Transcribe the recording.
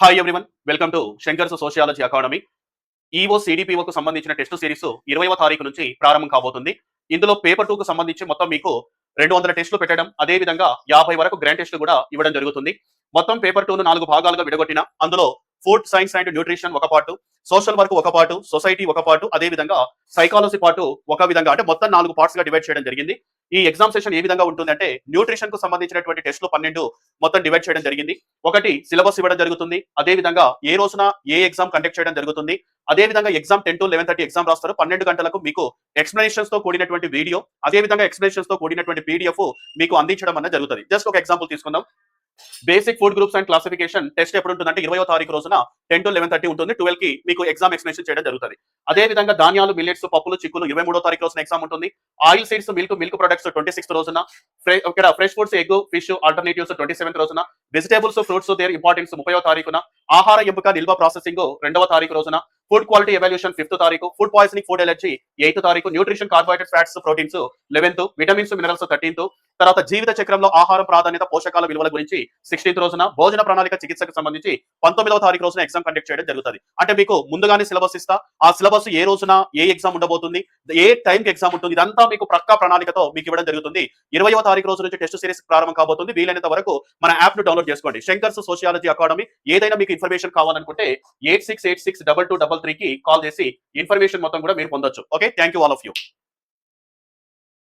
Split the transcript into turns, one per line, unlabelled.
Hi everyone, welcome to Shankar's sociology academy. EO సిడిపిఓకు సంబంధించిన test series 20వ తారీఖు నుంచి ప్రారంభం కాబోతుంది. ఇందులో పేపర్ 2 కు సంబంధించి మొత్తం మీకు 200 టెస్టులు పెట్టడం, అదే విధంగా 50 వరకు గ్రాండ్ టెస్టులు కూడా ఇవ్వడం జరుగుతుంది. మొత్తం పేపర్ 2 ను 4 భాగాలుగా విడగొట్టిన అందులో ఫుడ్ సైన్స్ అండ్ న్యూట్రిషన్ ఒక పార్ట్, సోషల్ వర్క్ ఒక పార్ట్, సొసైటీ ఒక పార్ట్, అదే విధంగా సైకాలజీ పార్ట్ ఒక విధంగా, అంటే మొత్తం 4 పార్ట్స్ గా డివైడ్ చేయడం జరిగింది. ఈ ఎగ్జామ్ సెషన్ ఏ విధంగా ఉంటుందంటే న్యూట్రిషన్ కు సంబంధించినటువంటి టెస్టులు 12 మొత్తం డివైడ్ చేయడం జరిగింది. ఒకటి సిలబస్ ఇవ్వడం జరుగుతుంది, అదే విధంగా ఏ రోజున ఏ ఎగ్జామ్ కండక్ట్ చేయడం జరుగుతుంది, అదే విధంగా ఎగ్జామ్ 10 to 11:30 ఎగ్జామ్ రాస్తారు. 12 గంటలకు మీకు ఎక్స్ప్లెనేషన్స్ తో కూడినటువంటి వీడియో, అదే విధంగా ఎక్స్ప్లెనేషన్స్ తో కూడినటువంటి పీడిఎఫ్ మీకు అందించడం అనేది జరుగుతుంది. జస్ట్ ఒక ఎగ్జాంపుల్ తీసుకుందాం. Basic food groups and classification test ఎప్పుడు ఉంటుందంటే 20వ తారీఖు రోజున 10 to 11:30 ఉంటుంది. 12 కి మీకు ఎగ్జామ్ ఎక్స్ప్లెనేషన్ చేయడం జరుగుతుంది. అదే విధంగా ధాన్యాలు, మిల్లెట్స్, పప్పులు, చిక్కులు 23వ తారీఖు రోజున ఎగ్జామ్ ఉంటుంది. Oil seeds, milk products 26th రోజున, ఇక్కడ fresh foods, egg, fish alternatives 27th రోజున, వెజిటేబుల్స్, ఫ్రూట్స్ దేర్ ఇంపార్టెన్స్ 30వ తారీఖున, ఆహార ఎంపిక, నిల్వ ప్రాసెసింగ్ 2వ తారీఖు రోజున, ఫుడ్ క్వాలిటీ ఎవాల్యూషన్ 5th తారీఖు, food poisoning, food allergy 8th తారీఖు, nutrition, carbohydrate, fats, proteins 11th, vitamins, minerals 13th, తర్వాత జీవిత చక్రంలో ఆహారం ప్రాధాన్యత, పోషకాల విలువల గురించి 16th రోజున, భోజన ప్రణాళిక చికిత్సకు సంబంధించి 19వ తారీఖు రోజున ఎగ్జామ్ కండక్ట్ చేయడం జరుగుతుంది. అంటే మీకు ముందుగానే సిలబస్ ఇస్తా, ఆ సిలబస్ ఏ రోజున ఏ ఎగ్జామ్ ఉండబోతుంది, ఏ టైం కి ఎగ్జామ్ ఉంటుంది, ఇదంతా మీకు ప్రక్కా ప్రణాళికతో మీకు ఇవ్వడం జరుగుతుంది. 20వ తారీఖు రోజు నుంచి టెస్ట్ సిరీస్ ప్రారంభం కాబోతుంది. వీలైనంత వరకు మన యాప్ ను డౌన్లోడ్ చేసుకోండి. Shankar's sociology academy. ఏదైనా మీకు ఇన్ఫర్మేషన్ కావాలనుకుంటే 86862233 కి కాల్ చేసి ఇన్ఫర్మేషన్ మొత్తం కూడా మీరు పొందొచ్చు. Okay, thank you all of you.